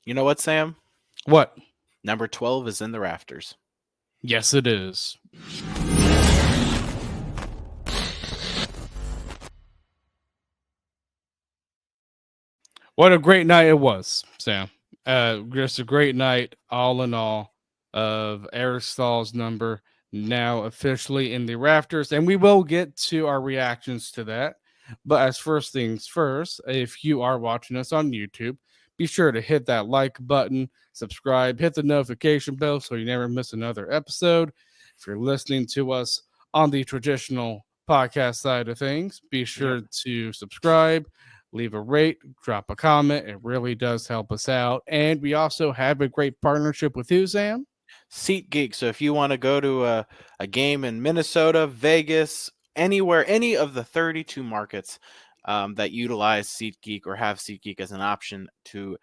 You know what, Sam? What? Number 12 is in the rafters. Yes, it is. What a great night it was, Sam. Just a great night, all in all, of Eric Stahl's number now officially in the rafters. And we will get to our reactions to that. But as first things first, if you are watching us on YouTube, be sure to hit that like button, subscribe, hit the notification bell so you never miss another episode. If you're listening to us on the traditional podcast side of things, be Yep. sure to subscribe, leave a rate, drop a comment. It really does help us out. And we also have a great partnership with you, Sam. SeatGeek. So if you want to go to a game in Minnesota, Vegas, anywhere, any of the 32 markets that utilize SeatGeek or have SeatGeek as an option to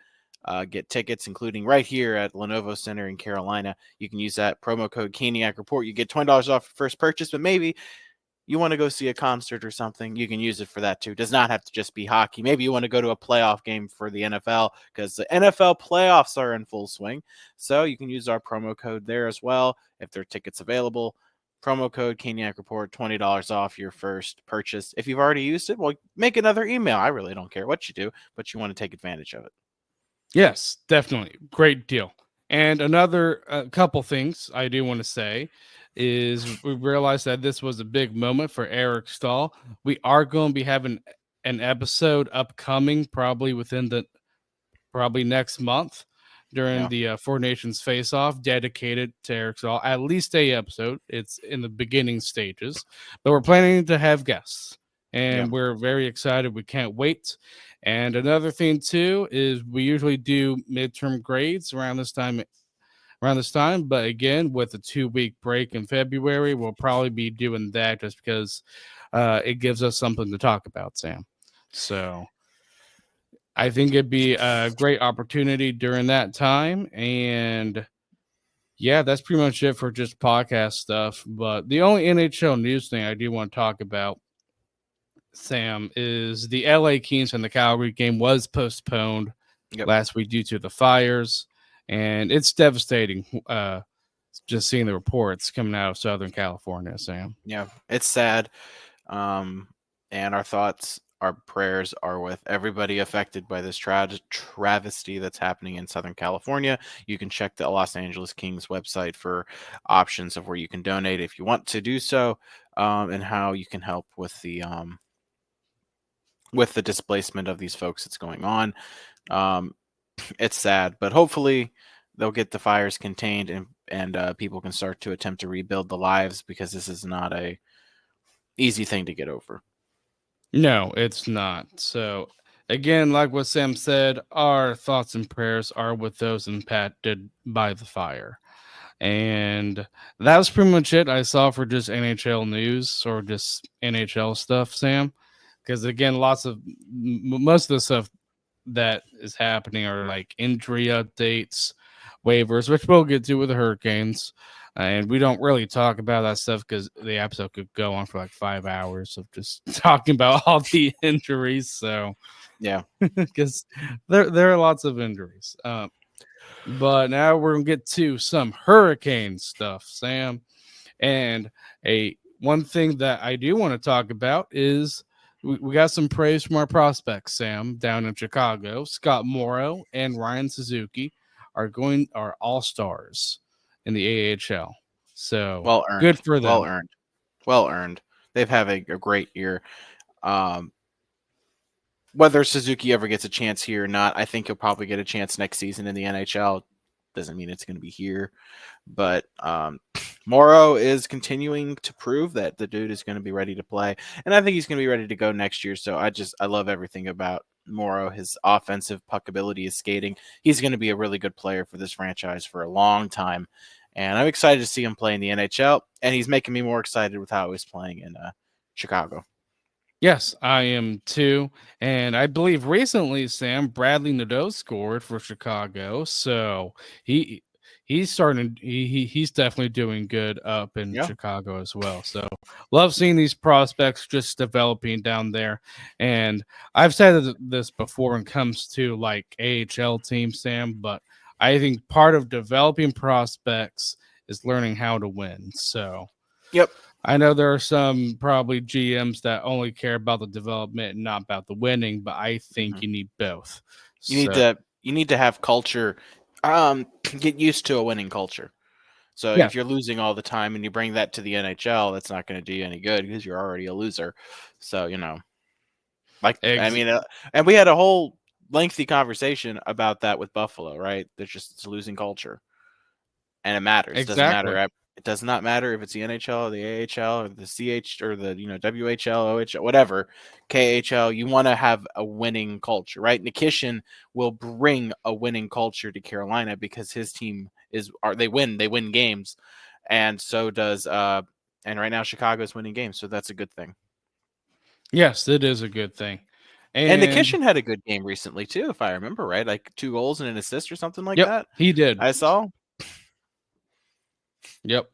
get tickets, including right here at Lenovo Center in Carolina, you can use that promo code Caniac Report. You get $20 off your first purchase, but maybe you want to go see a concert or something, you can use it for that too. It does not have to just be hockey. Maybe you want to go to a playoff game for the NFL because the NFL playoffs are in full swing. So you can use our promo code there as well if there are tickets available. Promo code Caniac Report, $20 off your first purchase. If you've already used it, well, make another email. I really don't care what you do, but you want to take advantage of it. Yes, definitely. Great deal. And another couple things I do want to say is we realized that this was a big moment for Eric Stahl. We are going to be having an episode upcoming, probably next month during Yeah. the Four Nations Face Off, dedicated to Eric Stahl. At least a episode. It's in the beginning stages, but we're planning to have guests, Yeah. and we're very excited. We can't wait. And another thing too is we usually do midterm grades around this time. But again, with a 2 week break in February, we'll probably be doing that just because it gives us something to talk about, Sam. So I think it'd be a great opportunity during that time. And yeah, that's pretty much it for just podcast stuff. But the only NHL news thing I do want to talk about, Sam, is the LA Kings and the Calgary game was postponed Yep. last week due to the fires. And it's devastating just seeing the reports coming out of Southern California, Sam. Yeah. It's sad. And our thoughts, our prayers are with everybody affected by this travesty that's happening in Southern California. You can check the Los Angeles Kings website for options of where you can donate if you want to do so, and how you can help with the displacement of these folks that's going on. Um, it's sad, but hopefully they'll get the fires contained and people can start to attempt to rebuild the lives because this is not a easy thing to get over. No, it's not. So, again, like what Sam said, our thoughts and prayers are with those impacted by the fire. And that was pretty much it I saw for just NHL news or just NHL stuff, Sam. Because again, most of the stuff that is happening are like injury updates, waivers, which we'll get to with the Hurricanes. And we don't really talk about that stuff because the episode could go on for like 5 hours of just talking about all the injuries. So, Yeah. because there are lots of injuries. But now we're gonna get to some hurricane stuff, Sam. And a one thing that I do want to talk about is we got some praise from our prospects, Sam, down in Chicago. Scott Morrow and Ryan Suzuki are all stars in the AHL. So Well earned. good for Well them. earned. Well earned. They've had a great year. Um, whether Suzuki ever gets a chance here or not, I think he'll probably get a chance next season in the NHL. Doesn't mean it's going to be here, but Morrow is continuing to prove that the dude is going to be ready to play, and I think he's going to be ready to go next year. So I love everything about Morrow. His offensive puck ability, his skating. He's going to be a really good player for this franchise for a long time, and I'm excited to see him play in the NHL. And he's making me more excited with how he's playing in Chicago. Yes, I am too. And I believe recently, Sam, Bradley Nadeau scored for Chicago. So he he's starting. He's definitely doing good up in Yeah. Chicago as well. So love seeing these prospects just developing down there. And I've said this before when it comes to like AHL teams, Sam, but I think part of developing prospects is learning how to win. So Yep. I know there are some probably GMs that only care about the development and not about the winning, but I think Mhm. you need both. You need So to you need to have culture. Get used to a winning culture. So yeah, if you're losing all the time and you bring that to the NHL, that's not going to do you any good because you're already a loser. So like I ex- mean, and we had a whole lengthy conversation about that with Buffalo, right? There's just it's a losing culture, and it matters. Doesn't matter. exactly. It does not matter if it's the NHL or the AHL or the CH or the WHL, OHL, whatever, KHL. You want to have a winning culture, right? Nikishin will bring a winning culture to Carolina because his team they win games, and so does and right now Chicago's winning games, so that's a good thing. Yes, it is a good thing. And And Nikishin had a good game recently too, if I remember right, like 2 goals and an assist or something like yep, that. he did. I saw. Yep.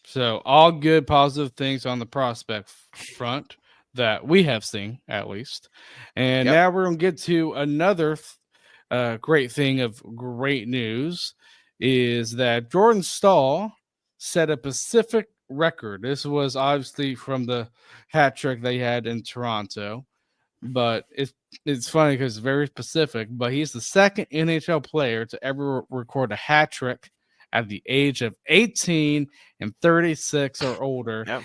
So all good positive things on the prospect front that we have seen at least. And Yep. now we're going to get to another great thing of great news is that Jordan Staal set a Pacific record. This was obviously from the hat trick they had in Toronto, but it's funny because it's very specific. But he's the second NHL player to ever record a hat trick at the age of 18 and 36 or older, Yep.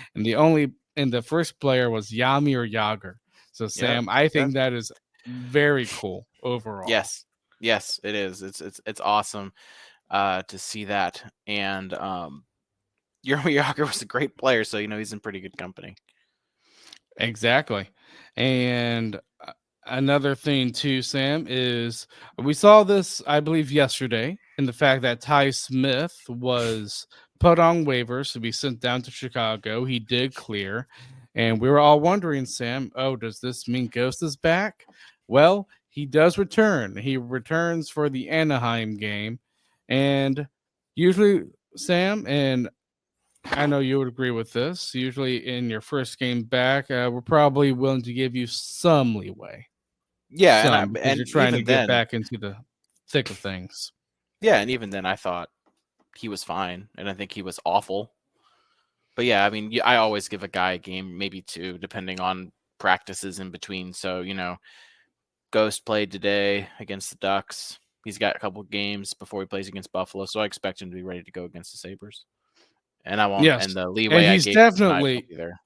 and the first player was Yami or Yager. So Yep. Sam, I Yep. think that is very cool overall. Yes. Yes, it is. It's awesome to see that. And Jeremy Yager was a great player, so he's in pretty good company. Exactly. And another thing too, Sam, is we saw this, I believe, yesterday in the fact that Ty Smith was put on waivers to be sent down to Chicago. He did clear. And we were all wondering, Sam, oh, does this mean Ghost is back? Well, he does return. He returns for the Anaheim game. And usually, Sam, and I know you would agree with this. Usually, in your first game back, we're probably willing to give you some leeway, Yeah, and because you're and trying to even get then, back into the thick of things. yeah, and even then I thought he was fine, and I think he was awful. But yeah, I mean, I always give a guy a game, maybe two, depending on practices in between. So, Ghost played today against the Ducks. He's got a couple games before he plays against Buffalo, so I expect him to be ready to go against the Sabres. And I won't, Yes, and the and leeway I he's gave him tonight won't definitely, be there.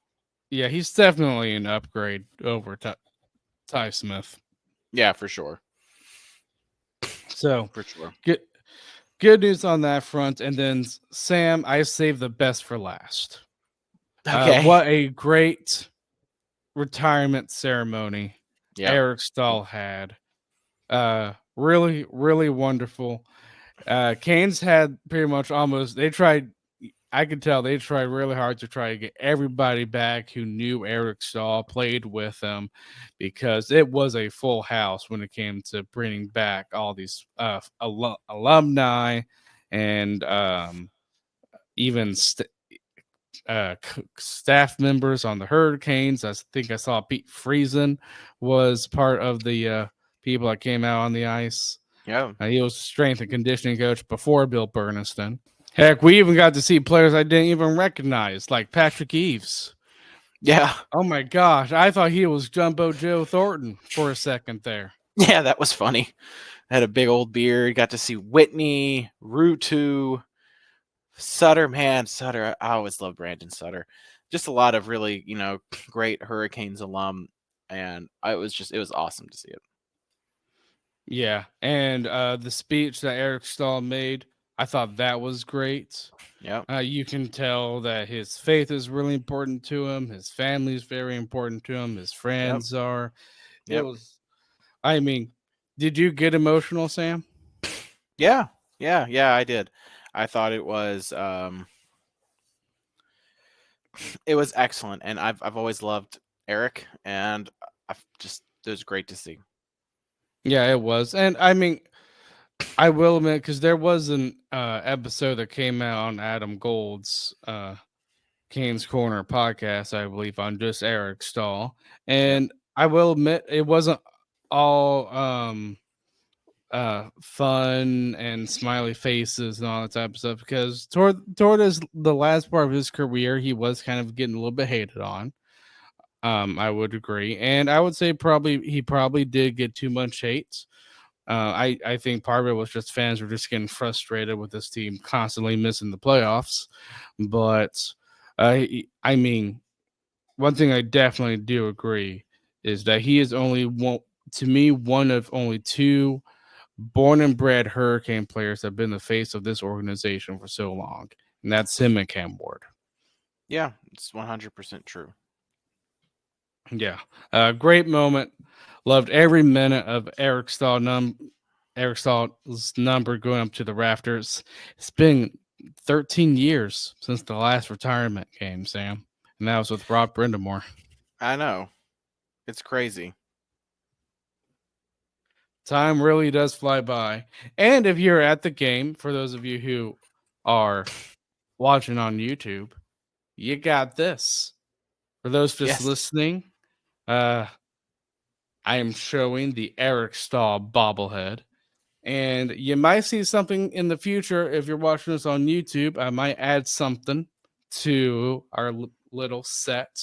yeah, he's definitely an upgrade over Ty Smith. Yeah, for sure, So for sure. good, good news on that front. And then Sam, I saved the best for last. Okay. What a great retirement ceremony Yep. Eric Staal had. Really, really wonderful. Canes had pretty much almost they tried. I could tell they tried really hard to try to get everybody back who knew Eric Staal, played with him, because it was a full house when it came to bringing back all these alumni and even staff members on the Hurricanes. I think I saw Pete Friesen was part of the people that came out on the ice. Yeah. He was strength and conditioning coach before Bill Burniston. Heck, we even got to see players I didn't even recognize, like Patrick Eves. Yeah. Oh my gosh, I thought he was Jumbo Joe Thornton for a second there. Yeah, that was funny. Had a big old beard. Got to see Whitney, Rutu, Sutter. Man, Sutter. I always loved Brandon Sutter. Just a lot of really, great Hurricanes alum, and it was awesome to see it. Yeah, and the speech that Eric Stahl made, I thought that was great. Yep. You can tell that his faith is really important to him. His family is very important to him. His Yep. friends are. It Yep. was. I mean, did you get emotional, Sam? Yeah. Yeah. Yeah. I did. I thought it was excellent, and I've always loved Eric, and it was great to see. Yeah, it was, and I mean, I will admit, because there was an episode that came out on Adam Gold's Kane's Corner podcast, I believe, on just Eric Staal. Yep. And I will admit, it wasn't all fun and smiley faces and all that type of stuff, because toward the last part of his career, he was kind of getting a little bit hated on. I would agree, and I would say he probably did get too much hate. I think part of it was just fans were just getting frustrated with this team constantly missing the playoffs. But I mean, one thing I definitely do agree is that he is only one, to me, one of only two born and bred Hurricane players that have been the face of this organization for so long, and that's him and Cam Ward. Yeah, it's 100% true. Yeah, great moment. Loved every minute of Eric Stahl's number going up to the rafters. It's been 13 years since the last retirement game, Sam, and that was with Rob Brindamore. I know. It's crazy. Time really does fly by. And if you're at the game, for those of you who are watching on YouTube, you got this. For those just Yes. listening, I am showing the Eric Stahl bobblehead. And you might see something in the future if you're watching this on YouTube. I might add something to our little set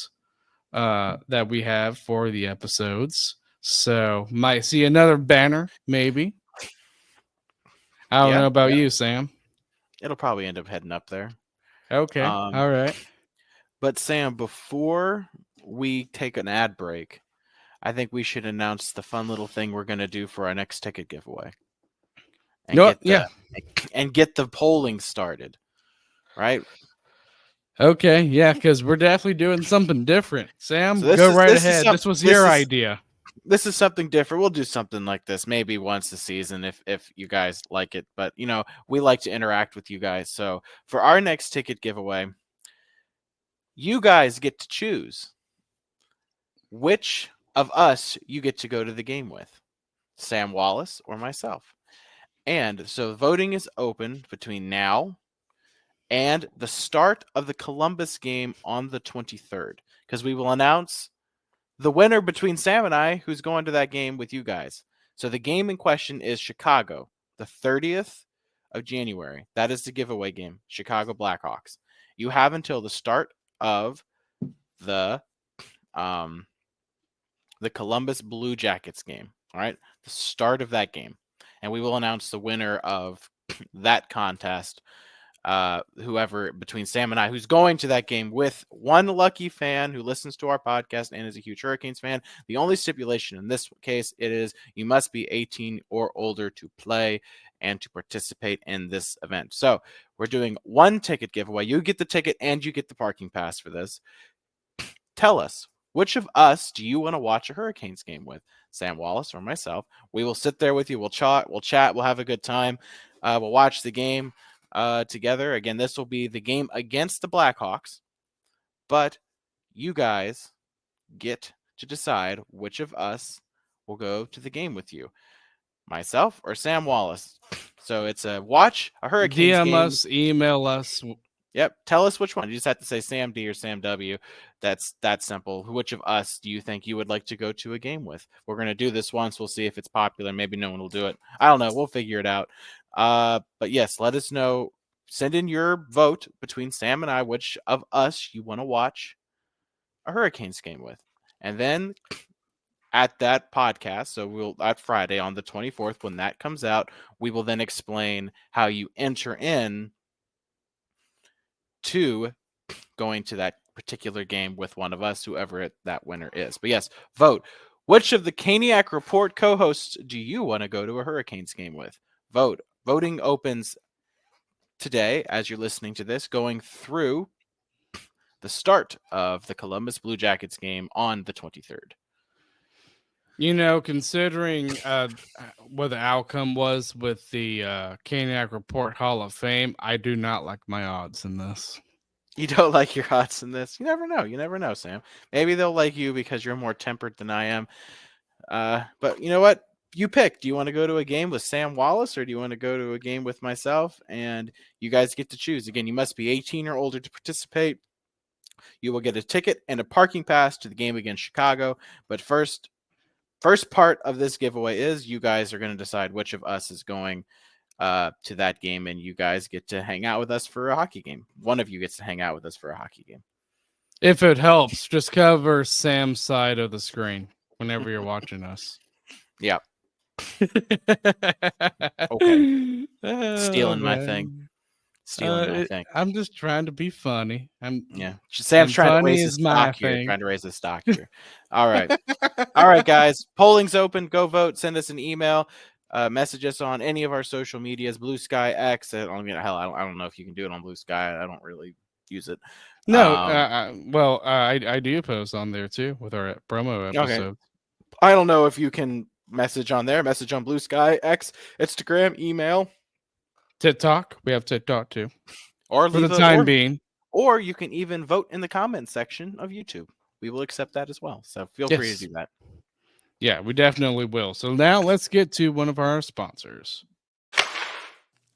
that we have for the episodes. So might see another banner, maybe. I don't Yeah. know about Yeah. you, Sam. It'll probably end up heading up there. Okay. Um, All right. but Sam, before we take an ad break, I think we should announce the fun little thing we're going to do for our next ticket giveaway You and know what? get Yeah. the polling started, right? Okay. Yeah, because we're definitely doing something different. So Sam, go right ahead. This was your idea. this is something different. We'll do something like this maybe once a season if you guys like it. But we like to interact with you guys. So for our next ticket giveaway, you guys get to choose which of us you get to go to the game with, Sam Wallace or myself. And so voting is open between now and the start of the Columbus game on the 23rd, because we will announce the winner between Sam and I, who's going to that game with you guys. So the game in question is Chicago, the 30th of January. That is the giveaway game, Chicago Blackhawks. You have until the start of the um, the Columbus Blue Jackets game. All right, the start of that game, and we will announce the winner of that contest. Whoever between Sam and I who's going to that game with one lucky fan who listens to our podcast and is a huge Hurricanes fan. The only stipulation in this case it is you must be 18 or older to play and to participate in this event. So we're doing one ticket giveaway. You get the ticket and you get the parking pass for this. Tell us, which of us do you want to watch a Hurricanes game with? Sam Wallace or myself? We will sit there with you. We'll chat. We'll have a good time. We'll watch the game together. Again, this will be the game against the Blackhawks, but you guys get to decide which of us will go to the game with you, myself or Sam Wallace. So it's a watch a Hurricanes DM game. us, email us. Yep. Tell us which one. You just have to say Sam D or Sam W. That's that simple. Which of us do you think you would like to go to a game with? We're going to do this once. We'll see if it's popular. Maybe no one will do it. I don't know. We'll figure it out. But yes, let us know. Send in your vote between Sam and I, which of us you want to watch a Hurricanes game with. And then at that podcast, so we'll at Friday on the 24th, when that comes out, we will then explain how you enter in to going to that particular game with one of us, whoever that winner is. But yes, vote. Which of the Caniac Report co-hosts do you want to go to a Hurricanes game with? Vote. Voting opens today as you're listening to this, going through the start of the Columbus Blue Jackets game on the 23rd. Considering what the outcome was with the Caniac Report Hall of Fame, I do not like my odds in this. You don't like your odds in this? You never know. You never know, Sam. Maybe they'll like you because you're more tempered than I am. But you know what? you pick. Do you want to go to a game with Sam Wallace, or do you want to go to a game with myself? And you guys get to choose. Again, you must be 18 or older to participate. You will get a ticket and a parking pass to the game against Chicago. But first part of this giveaway is you guys are going to decide which of us is going to that game, and you guys get to hang out with us for a hockey game. One of you gets to hang out with us for a hockey game. If it helps, just cover Sam's side of the screen whenever you're watching us. Yeah. Okay. Stealing my thing. Stealing my thing. I'm just trying to be funny. Sam's trying to raise his stock here. Trying to raise his stock here. All right. All right, guys. Polling's open. Go vote. Send us an email. Message us on any of our social medias. Blue Sky X. I don't know if you can do it on Blue Sky. I don't really use it. No. I do post on there too with our promo episode. Okay. I don't know if you can message on there. Message on Blue Sky X, Instagram, email, TikTok. We have TikTok too. Or for the time being. Or you can even vote in the comments section of YouTube. We will accept that as well. So feel free to do that. Yeah, we definitely will. So now let's get to one of our sponsors.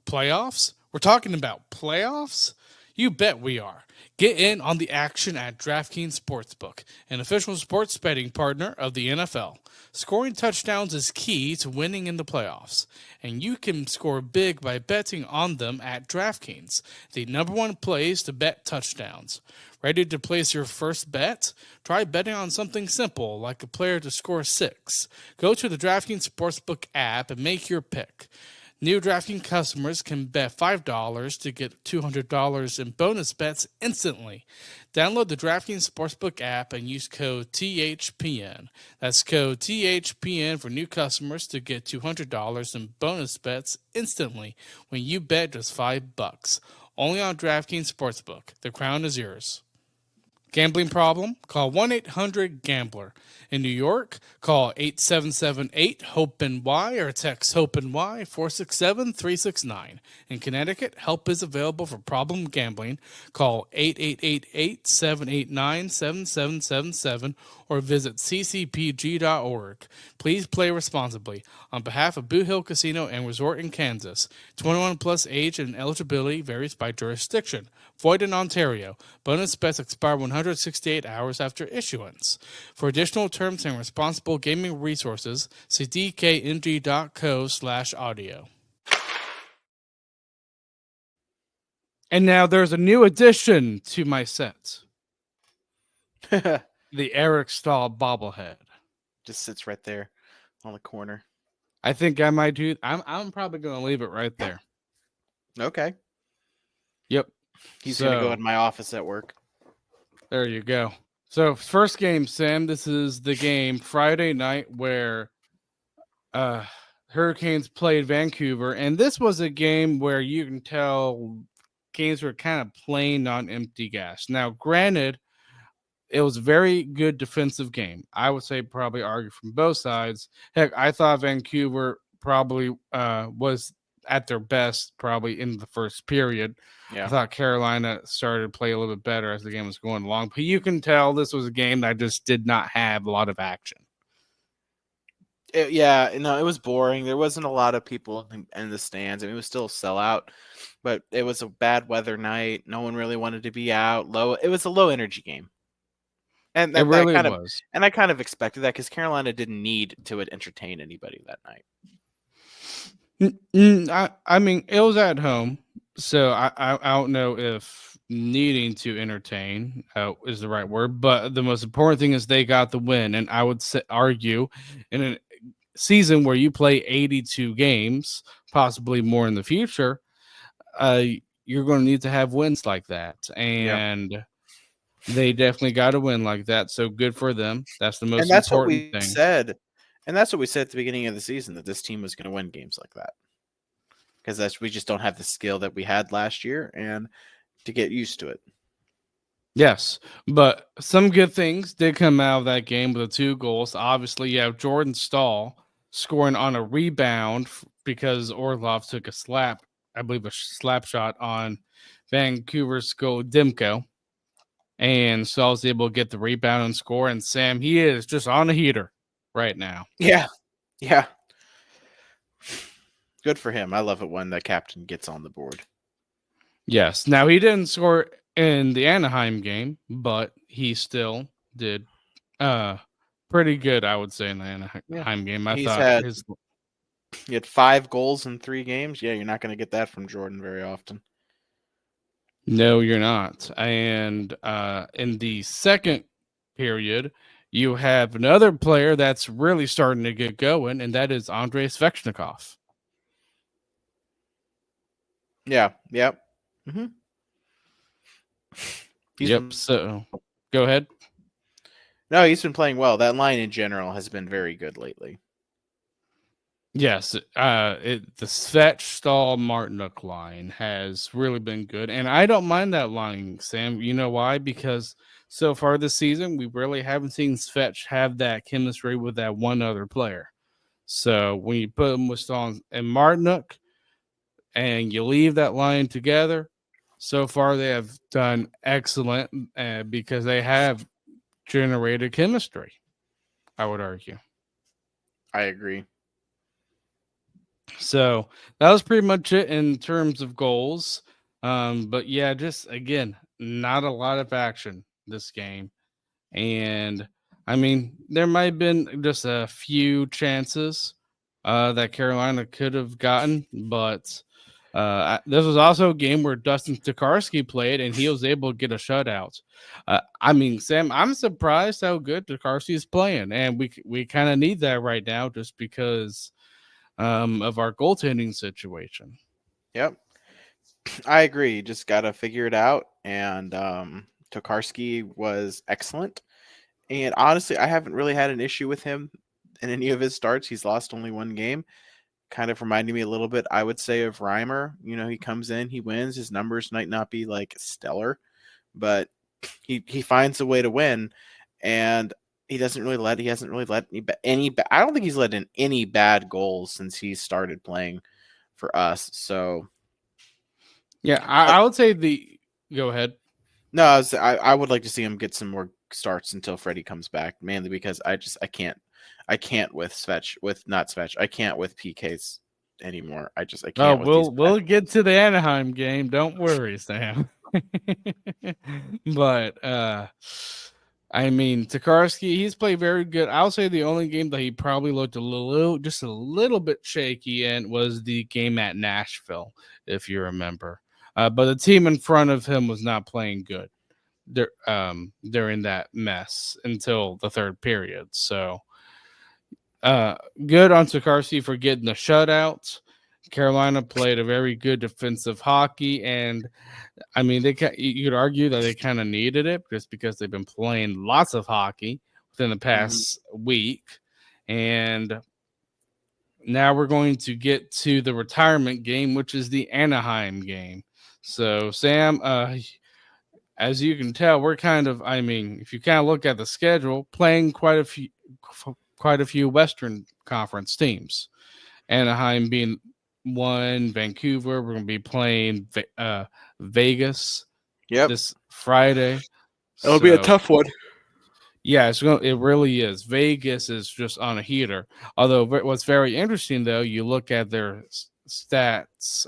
Playoffs? We're talking about playoffs? You bet we are. Get in on the action at DraftKings Sportsbook, an official sports betting partner of the NFL. Scoring touchdowns is key to winning in the playoffs, and you can score big by betting on them at DraftKings, the #1 place to bet touchdowns. Ready to place your first bet? Try betting on something simple, like a player to score 6. Go to the DraftKings Sportsbook app and make your pick. New DraftKings customers can bet $5 to get $200 in bonus bets instantly. Download the DraftKings Sportsbook app and use code THPN. That's code THPN for new customers to get $200 in bonus bets instantly when you bet just $5. Only on DraftKings Sportsbook. The crown is yours. Gambling problem? Call 1-800-GAMBLER. In New York, call 877-8-HOPE-NY or text HOPE-NY 467-369. In Connecticut, help is available for problem gambling. Call 888-789-7777 or visit ccpg.org. Please play responsibly. On behalf of Boot Hill Casino and Resort in Kansas, 21 plus age and eligibility varies by jurisdiction. Void in Ontario. Bonus bets expire 168 hours after issuance. For additional terms and responsible gaming resources, see dkng.co/audio. And now there's a new addition to my set. The Eric Staal bobblehead. Just sits right there on the corner. I think I might do. I'm probably going to leave it right there. Okay. Yep. He's going to go in my office at work. There you go. So first game, Sam, this is the game Friday night where Hurricanes played Vancouver. And this was a game where you can tell games were kind of playing on empty gas. Now, granted, it was a very good defensive game. I would say probably argue from both sides. Heck, I thought Vancouver probably was at their best probably in the first period. Yeah. I thought Carolina started to play a little bit better as the game was going along. But you can tell this was a game that just did not have a lot of action. It was boring. There wasn't a lot of people in the stands. I mean, it was still a sellout, but it was a bad weather night. No one really wanted to be out. It was a low energy game. And it really was. And I kind of expected that because Carolina didn't need to entertain anybody that night. I mean, it was at home, so I don't know if needing to entertain is the right word, but the most important thing is they got the win, and I would argue in a season where you play 82 games, possibly more in the future, you're going to need to have wins like that, and they definitely got a win like that, so good for them. That's the most important thing. And that's what we said at the beginning of the season, that this team was going to win games like that. Because we just don't have the skill that we had last year and to get used to it. Yes, but some good things did come out of that game with the 2 goals. Obviously, you have Jordan Staal scoring on a rebound because Orlov took a slap shot on Vancouver's goal, Demko. And Staal was able to get the rebound and score. And Sam, he is just on a heater right now. Yeah. Good for him. I love it when the captain gets on the board. Yes. Now he didn't score in the Anaheim game, but he still did uh pretty good, I would say, in the Yeah. Anaheim game. I He's thought had his he had 5 goals in 3 games. Yeah, you're not going to get that from Jordan very often. no, you're not. And in the second period, you have another player that's really starting to get going, and that is Andrei Svechnikov. Yeah. Yep. hmm He's Yep. So go ahead. no, he's been playing well. That line in general has been very good lately. Yes, the Svetch Staal Martinuk line has really been good, and I don't mind that line, Sam. You know why? Because so far this season, we really haven't seen Svetch have that chemistry with that one other player. So when you put him with Staal and Martinuk, and you leave that line together, so far they have done excellent because they have generated chemistry. I would argue. I agree. So that was pretty much it in terms of goals. But yeah, just again, not a lot of action this game. And I mean, there might have been just a few chances that Carolina could have gotten, but this was also a game where Dustin Tokarski played and he was able to get a shutout. I mean, Sam, I'm surprised how good Tokarski is playing, and we kind of need that right now just because of our goaltending situation. Yep. I agree. You just got to figure it out. And Tokarski was excellent. And honestly, I haven't really had an issue with him in any of his starts. He's lost only 1 game. Kind of reminding me a little bit, I would say, of Reimer. He comes in, he wins. His numbers might not be like stellar, but he finds a way to win. And he hasn't really let I don't think he's let in any bad goals since he started playing for us. So Yeah, uh, I would say the go ahead. no, I would like to see him get some more starts until Freddie comes back, mainly because I can't with not Svetch. I can't with PKs anymore. I Oh, can't with these bad we'll get to the Anaheim game. Don't worry, Sam. But I mean, Tokarski, he's played very good. I'll say the only game that he probably looked just a little bit shaky in was the game at Nashville, if you remember. But the team in front of him was not playing good. During that mess until the third period. So good on Tokarski for getting the shutout. Carolina played a very good defensive hockey, and I mean, you could argue that they kind of needed it just because they've been playing lots of hockey within the Mhm. past week, and now we're going to get to the retirement game, which is the Anaheim game. So, Sam, as you can tell, we're kind of, I mean, if you kind of look at the schedule, playing quite a few Western Conference teams. Anaheim being one, Vancouver. We're going to be playing Vegas Yep. this Friday. It'll be a So tough one. yeah, it really is. Vegas is just on a heater. Although what's very interesting though, you look at their stats,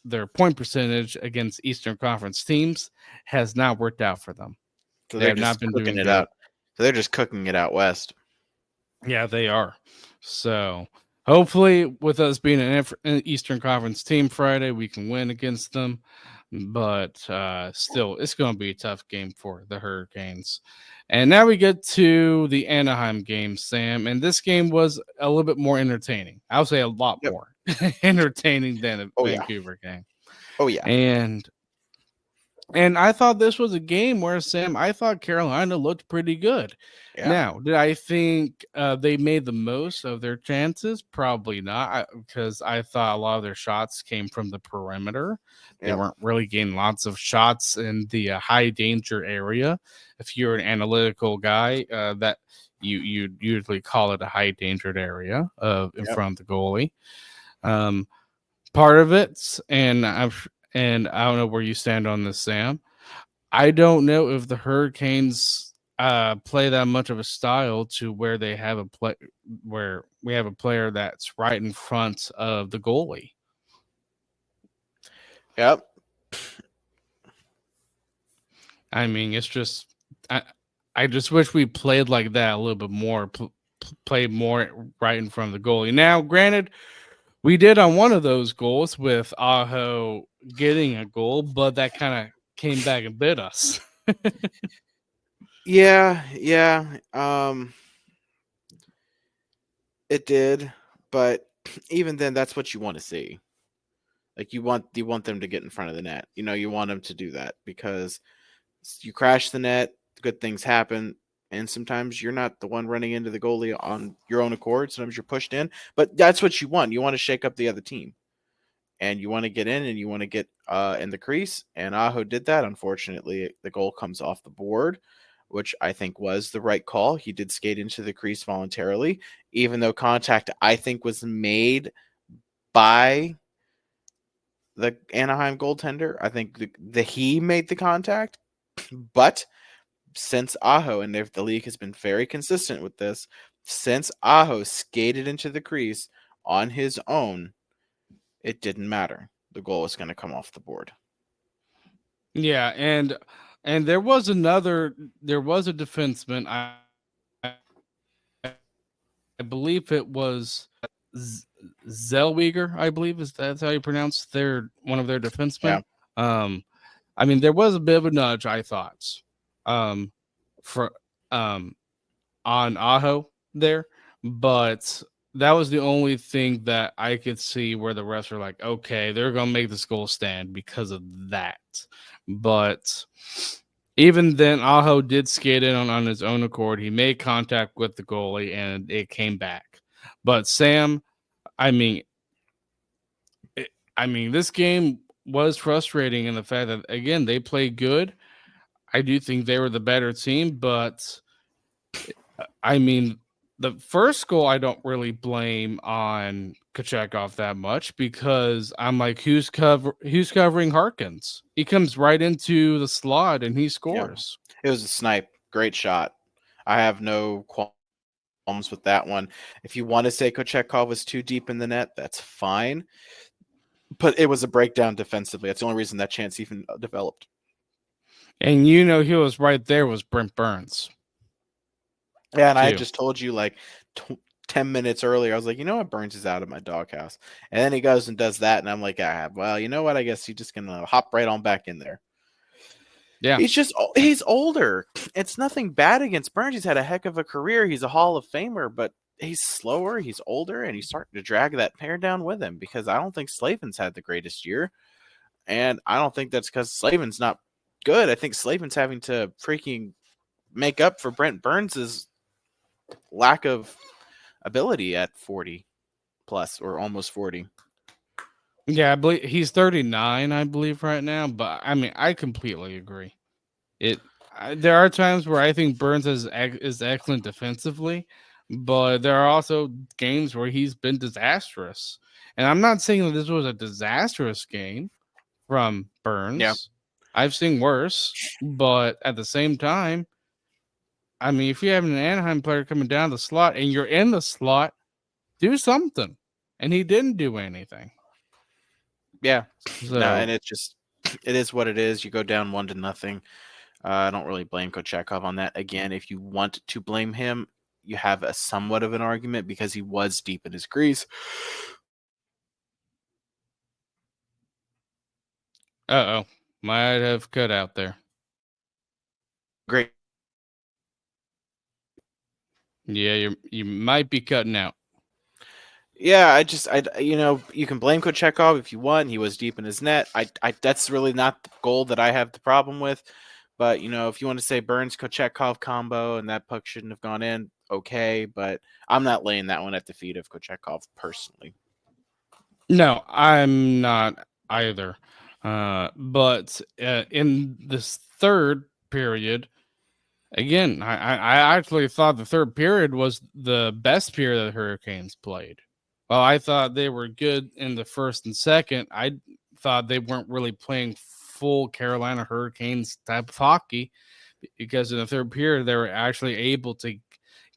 their point percentage against Eastern Conference teams has not worked out for them. So They they're have not just been cooking doing it good. out. So they're just cooking it out west. Yeah, they are. So hopefully, with us being an Eastern Conference team Friday, we can win against them. But still, it's going to be a tough game for the Hurricanes. And now we get to the Anaheim game, Sam. And this game was a little bit more entertaining. I would say a lot Yep. more entertaining than a Oh yeah. Vancouver game. Oh yeah. And I thought this was a game where Sam, I thought Carolina looked pretty good. Yeah. Now, did I think they made the most of their chances? Probably not, because I thought a lot of their shots came from the perimeter. They Yep. weren't really getting lots of shots in the high danger area. If you're an analytical guy, that you usually call it a high dangered area in Yep. front of the goalie. Um, Part of it, and I don't know where you stand on this, Sam. I don't know if the Hurricanes play that much of a style to where they have a play where we have a player that's right in front of the goalie. Yep. I mean, it's just I just wish we played like that a little bit more, played more right in front of the goalie. Now, granted, we did on one of those goals with Aho getting a goal, but that kind of came back and bit us. Yeah, yeah. It did, but even then, that's what you want to see. Like you want them to get in front of the net. You want them to do that because you crash the net, good things happen, and sometimes you're not the one running into the goalie on your own accord. Sometimes you're pushed in, but that's what you want. You want to shake up the other team, and you want to get in, and you want to get in the crease. And Aho did that. Unfortunately, the goal comes off the board, which I think was the right call. He did skate into the crease voluntarily, even though contact I think was made by the Anaheim goaltender. I think the he made the contact, but since Aho, and if the league has been very consistent with this, since Aho skated into the crease on his own, it didn't matter. The goal was going to come off the board. Yeah, and there was a defenseman. I believe it was Z- Zellweger. I believe is that's how you pronounce their one of their Yeah. defensemen. Um, I mean, there was a bit of a nudge. I thought, um, for on Aho there, but that was the only thing that I could see where the refs were like, okay, they're gonna make this goal stand because of that. But even then, Aho did skate in on his own accord. He made contact with the goalie and it came back. But Sam, I mean, this game was frustrating in the fact that again they played good. I do think they were the better team, but I mean, the first goal I don't really blame on Kochekov that much because I'm like, who's covering Harkins? He comes right into the slot and he Yeah. scores. It was a snipe. Great shot. I have no qualms with that one. If you want to say Kochekov was too deep in the net, that's fine. But it was a breakdown defensively. That's the only reason that chance even developed. And you know he was right there was Brent Burns Yeah, and I had too. just told you like 10 minutes earlier, I was like, you know what, Burns is out of my doghouse. And then he goes and does that, and I'm like, well, you know what? I guess he's just gonna hop right on back in there. Yeah. He's older. It's nothing bad against Burns. He's had a heck of a career. He's a Hall of Famer, but he's slower, he's older, and he's starting to drag that pair down with him because I don't think Slavin's had the greatest year. And I don't think that's because Slavin's not good. I think Slavin's having to freaking make up for Brent Burns's lack of ability at 40 plus or almost 40. Yeah, I believe he's 39, I believe, right now. But I mean, I completely agree. There are times where I think Burns is excellent defensively, but there are also games where he's been disastrous. And I'm not saying that this was a disastrous game from Yeah. Burns. I've seen worse, but at the same time, I mean, if you have an Anaheim player coming down the slot and you're in the slot, do something. And he didn't do anything. Yeah. No, So, and it is what it is. You go down 1-0. I don't really blame Kochekov on that. Again, if you want to blame him, you have a somewhat of an argument because he was deep in his crease. oh, might have cut out there. Great. Yeah, you might be cutting out. Yeah, you can blame Kochekov if you want. He was deep in his net. That's really not the goal that I have the problem with. But if you want to say Burns Kochekov combo and that puck shouldn't have gone in, okay. But I'm not laying that one at the feet of Kochekov personally. No, I'm not either. But in this third period, again, I actually thought the third period was the best period the Hurricanes played. Well, I thought they were good in the first and second. I thought they weren't really playing full Carolina Hurricanes type of hockey because in the third period they were actually able to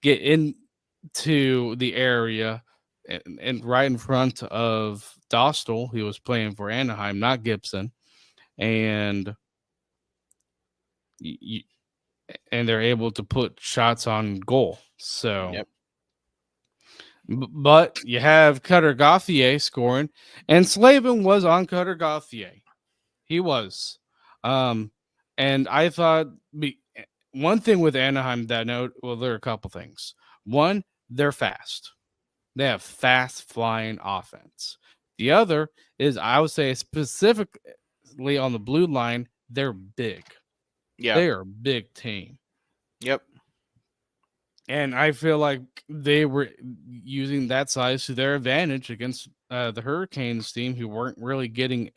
get into the area and right in front of Dostal, who was playing for Anaheim, not Gibson, and y- and they're able to put shots on goal. So, Yep. but you have Cutter Gauthier scoring, and Slavin was on Cutter Gauthier. He was. Um, and I thought one thing with Anaheim that note, well, there are a couple things. One, they're fast. They have fast flying offense. The other is I would say specifically on the blue line, they're big. Yeah. They are a big team. Yep. And I feel like they were using that size to their advantage against the Hurricanes team, who weren't really getting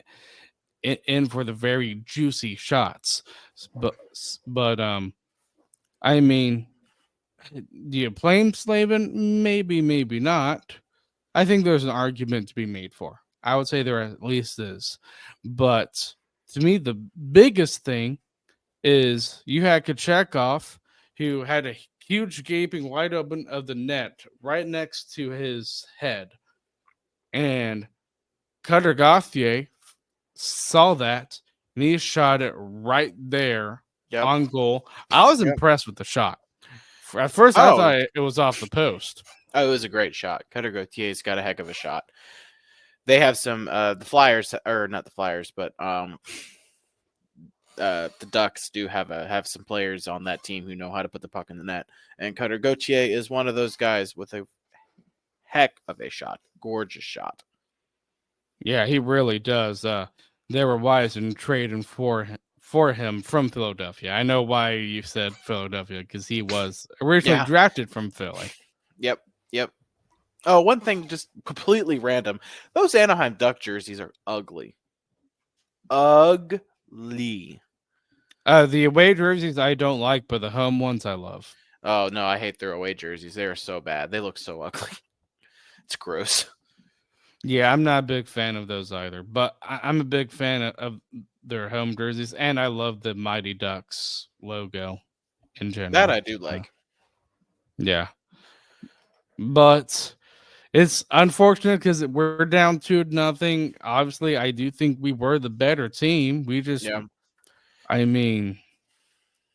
in for the very juicy shots. But I mean, do you blame Slavin? Maybe, maybe not. I think there's an argument to be made for. I would say there at least is. But to me, the biggest thing is you had Kachekov, who had a huge gaping wide open of the net right next to his head. And Cutter Gauthier saw that and he shot it right there Yep. on goal. I was Yep. impressed with the shot. At first, I Oh, thought it was off the post. oh, it was a great shot. Cutter Gautier's got a heck of a shot. They have some the Flyers, or not the Flyers, but the Ducks do have some players on that team who know how to put the puck in the net, and Cutter Gauthier is one of those guys with a heck of a shot, gorgeous shot. Yeah, he really does. They were wise in trading for him from Philadelphia. I know why you said Philadelphia because he was originally Yeah. drafted from Philly. Yep. Yep. Oh, one thing, just completely random. Those Anaheim Duck jerseys are ugly. Ugly. The away jerseys I don't like, but the home ones I love. Oh no, I hate their away jerseys. They are so bad. They look so ugly. It's gross. Yeah, I'm not a big fan of those either, but I'm a big fan of their home jerseys, and I love the Mighty Ducks logo in That general. I do So, like. yeah, but it's unfortunate because we're down 2-0. Obviously, I do think we were the better team. Yeah. I mean,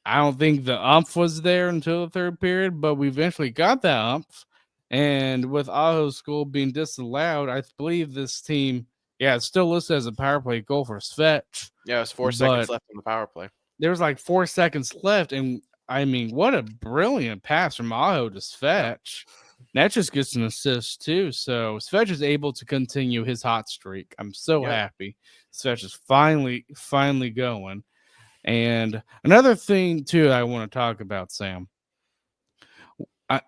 I don't think the umph was there until the third period, but we eventually got that umph. And with Aho's goal being disallowed, I believe this team, yeah, it's still listed as a power play goal for Svetch, Yeah, it's 4 seconds but left on the power play. there's like 4 seconds left. And I mean, what a brilliant pass from Aho to Svetch. That just gets an assist too. So Svetch is able to continue his hot streak. I'm so Yep. happy. Svetch is finally going. And another thing too I want to talk about, Sam. I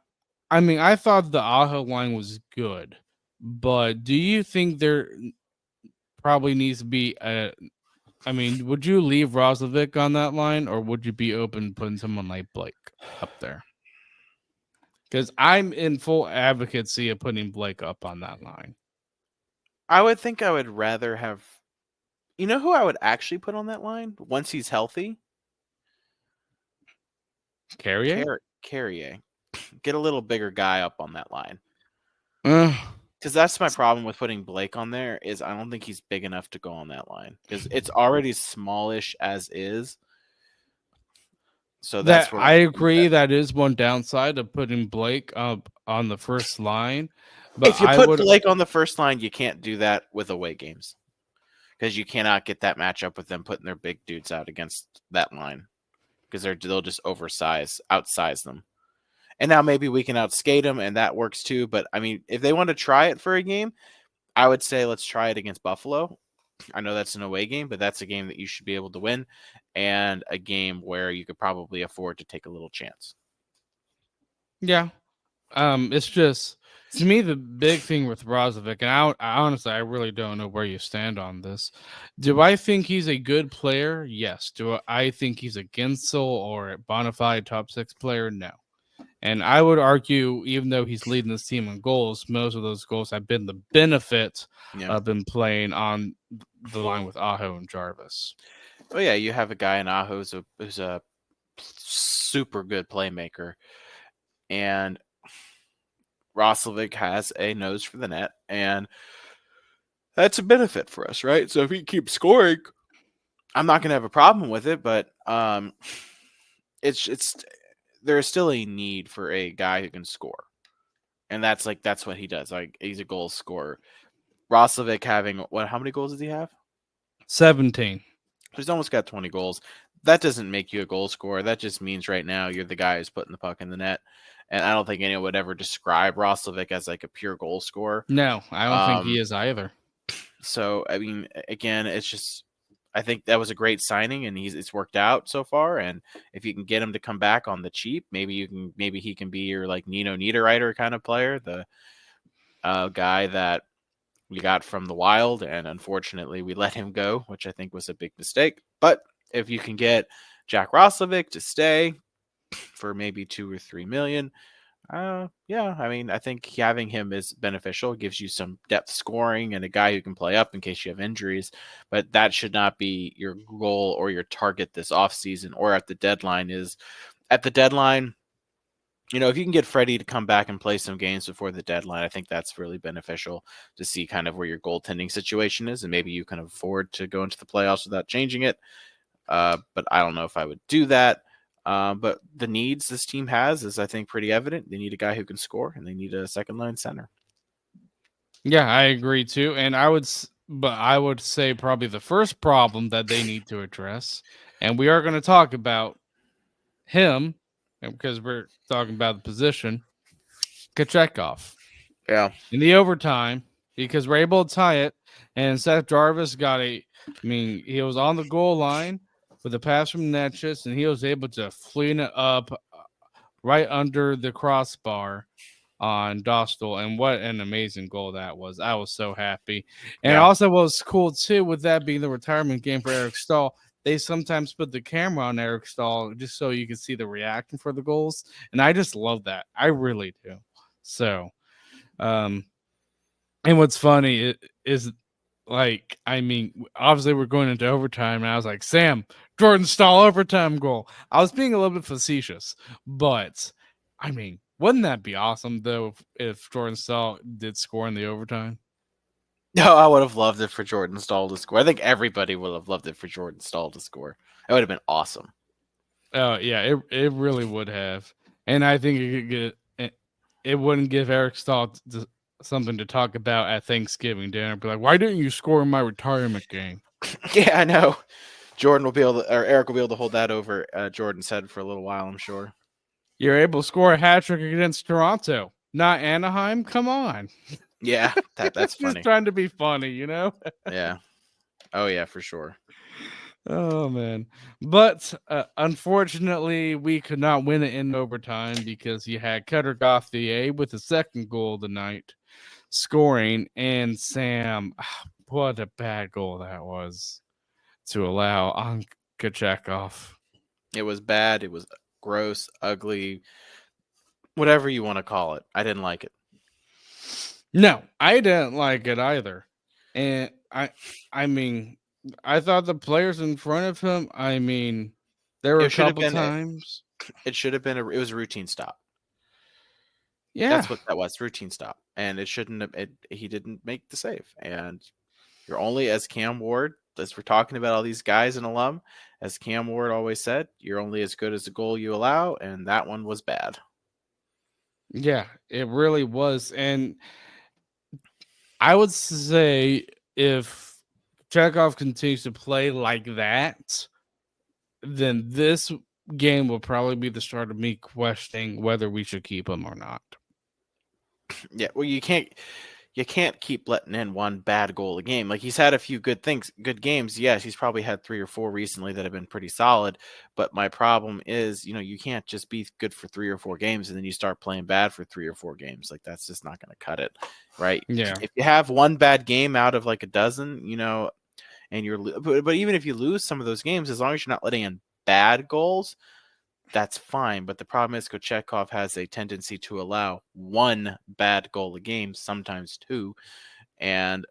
I mean, I thought the Aho line was good, but do you think there probably needs to be a I mean, would you leave Roslovic on that line, or would you be open to putting someone like Blake up there? Because I'm in full advocacy of putting Blake up on that line. I would think I would rather have. You know who I would actually put on that line once he's healthy? Carrier? Carrier. Get a little bigger guy up on that line. Uh, Because that's my problem with putting Blake on there is I don't think he's big enough to go on that line because it's already smallish as is. So that's that where I agree. That is one downside of putting Blake up on the first line, but if you I put would. Blake on the first line, you can't do that with away games because you cannot get that matchup with them putting their big dudes out against that line because they'll just outsize them. And now maybe we can outskate them, and that works too. But I mean, if they want to try it for a game, I would say let's try it against Buffalo. I know that's an away game, but that's a game that you should be able to win, and a game where you could probably afford to take a little chance. Yeah. It's just to me the big thing with Brozovic, and I honestly I really don't know where you stand on this. Do I think he's a good player? Yes. Do I think he's a Gensel or a bona fide top 6 player? No. And I would argue, even though he's leading this team in goals, most of those goals have been the benefit Yeah. of him playing on the line with Aho and Jarvis. Oh yeah, you have a guy in Aho who's a super good playmaker, and Roslovic has a nose for the net, and that's a benefit for us, right? So if he keeps scoring, I'm not going to have a problem with it, but it's there is still a need for a guy who can score, and that's what he does. Like, he's a goal scorer. Roslovic having what? How many goals does he have? 17. He's almost got 20 goals. That doesn't make you a goal scorer. That just means right now you're the guy who's putting the puck in the net. And I don't think anyone would ever describe Roslovic as like a pure goal scorer. No, I don't think he is either. So I mean, again, it's just I think that was a great signing, and it's worked out so far. And if you can get him to come back on the cheap, maybe he can be your like Nino Niederreiter kind of player, the guy that we got from the Wild, and unfortunately we let him go, which I think was a big mistake. But if you can get Jack Roslovic to stay for maybe 2 or 3 million, yeah, I mean, I think having him is beneficial. It gives you some depth scoring and a guy who can play up in case you have injuries. But that should not be your goal or your target this offseason or at the deadline. At the deadline, if you can get Freddie to come back and play some games before the deadline, I think that's really beneficial to see kind of where your goaltending situation is, and maybe you can afford to go into the playoffs without changing it. But I don't know if I would do that. But the needs this team has is, I think, pretty evident. They need a guy who can score, and they need a second line center. Yeah, I agree too. And I would say probably the first problem that they need to address, and we are going to talk about him because we're talking about the position, Kachekov. Yeah. In the overtime, because we're able to tie it, and Seth Jarvis he was on the goal line with a pass from Netchus, and he was able to fling it up right under the crossbar on Dostal, and what an amazing goal that was. I was so happy. And also what was cool too, with that being the retirement game for Eric Staal, they sometimes put the camera on Eric Staal just so you can see the reaction for the goals. And I just love that. I really do. So and what's funny is obviously we're going into overtime, and I was like, Sam, Jordan Staal overtime goal. I was being a little bit facetious, but wouldn't that be awesome though if Jordan Staal did score in the overtime? No, I would have loved it for Jordan Staal to score. I think everybody would have loved it for Jordan Staal to score. It would have been awesome. Oh yeah, it really would have, and I think it wouldn't give Eric Staal something to talk about at Thanksgiving dinner. Be like, why didn't you score in my retirement game? Yeah, I know. Eric will be able to hold that over Jordan's head for a little while, I'm sure. You're able to score a hat trick against Toronto, not Anaheim. Come on. Yeah, that's funny. Just trying to be funny, Yeah. Oh yeah, for sure. Oh man, but unfortunately, we could not win it in overtime because you had Cutter Gauthier with the second goal of the night scoring, and Sam, what a bad goal that was to allow on Kachekov. It was bad. It was gross, ugly, whatever you want to call it. I didn't like it. No, I didn't like it either, and I thought the players in front of him. There were a couple times. It should have been it was a routine stop. Yeah, that's what that was, routine stop, and it shouldn't have. He didn't make the save, and you're only, as Cam Ward, as we're talking about all these guys and alum, as Cam Ward always said, you're only as good as the goal you allow, and that one was bad. Yeah, it really was, and I would say if Chekhov continues to play like that, then this game will probably be the start of me questioning whether we should keep him or not. Yeah, well, you can't keep letting in one bad goal a game. Like, he's had a few good games. Yes, he's probably had 3 or 4 recently that have been pretty solid. But my problem is, you can't just be good for 3 or 4 games and then you start playing bad for 3 or 4 games. Like, that's just not going to cut it, right? Yeah. If you have one bad game out of like a dozen, and but even if you lose some of those games, as long as you're not letting in bad goals, that's fine. But the problem is Kochetkov has a tendency to allow 1 bad goal a game, sometimes 2, and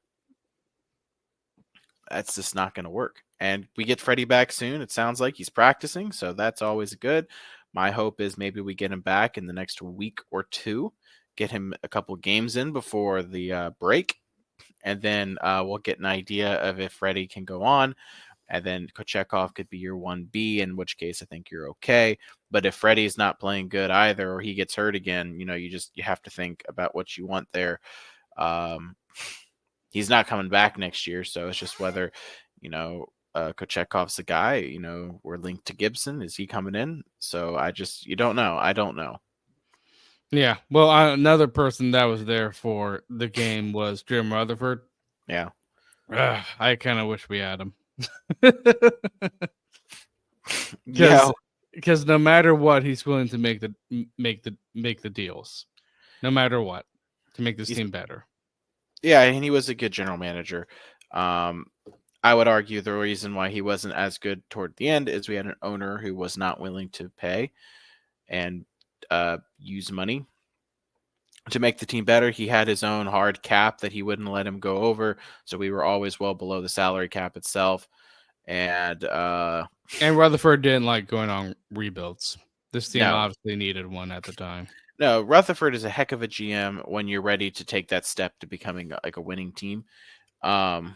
that's just not going to work. and we get Freddie back soon. It sounds like he's practicing, so that's always good. My hope is maybe we get him back in the next week or two, get him a couple games in before the break, and then we'll get an idea of if Freddie can go on. And then Kochekov could be your 1B, in which case I think you're okay. But if Freddie's not playing good either, or he gets hurt again, you have to think about what you want there. He's not coming back next year, so it's just whether, Kochekov's the guy. We're linked to Gibson. Is he coming in? So you don't know. I don't know. Yeah. Well, another person that was there for the game was Jim Rutherford. Yeah. I kind of wish we had him. Yeah. Because no matter what, he's willing to make the deals, no matter what, to make this team better. Yeah, and he was a good general manager. I would argue the reason why he wasn't as good toward the end is we had an owner who was not willing to pay and use money to make the team better. He had his own hard cap that he wouldn't let him go over, so we were always well below the salary cap itself. And Rutherford didn't like going on rebuilds. This team obviously needed one at the time. No, Rutherford is a heck of a GM when you're ready to take that step to becoming like a winning team. And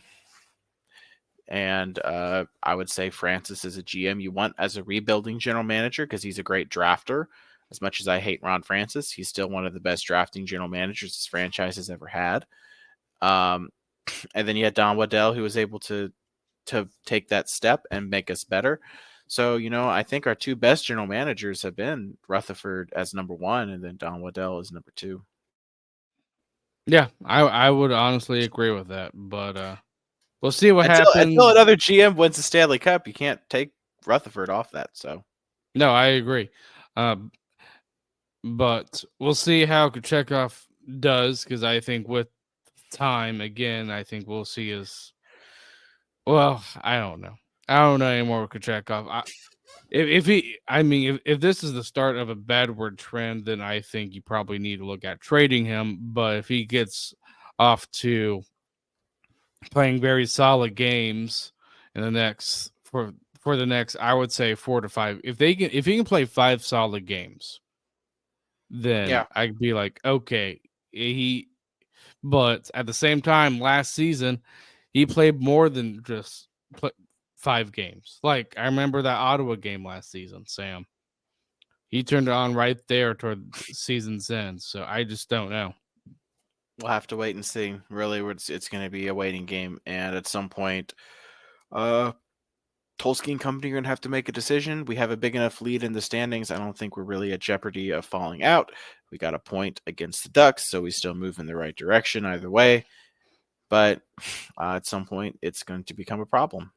I would say Francis is a GM you want as a rebuilding general manager because he's a great drafter. As much as I hate Ron Francis, he's still one of the best drafting general managers this franchise has ever had. And then you had Don Waddell, who was able to take that step and make us better. So, I think our two best general managers have been Rutherford as number one and then Don Waddell as number two. Yeah, I would honestly agree with that, but we'll see what happens. Until another GM wins the Stanley Cup, you can't take Rutherford off that. So, no, I agree. But we'll see how Kochekov does, because I think with time, again, I think we'll see his. Well, I don't know. I don't know anymore with Kochekov. If this is the start of a badward trend, then I think you probably need to look at trading him. But if he gets off to playing very solid games in the next for the next, I would say 4 to 5. If he can play 5 solid games, then I'd be like, okay, but at the same time, last season, he played more than just 5 games. Like, I remember that Ottawa game last season, Sam. He turned it on right there toward the season's end. So I just don't know. We'll have to wait and see. Really, it's going to be a waiting game. And at some point, Tulsky and company are going to have to make a decision. We have a big enough lead in the standings. I don't think we're really at jeopardy of falling out. We got a point against the Ducks, so we still move in the right direction either way. But at some point, it's going to become a problem.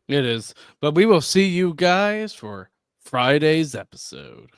It is. But we will see you guys for Friday's episode.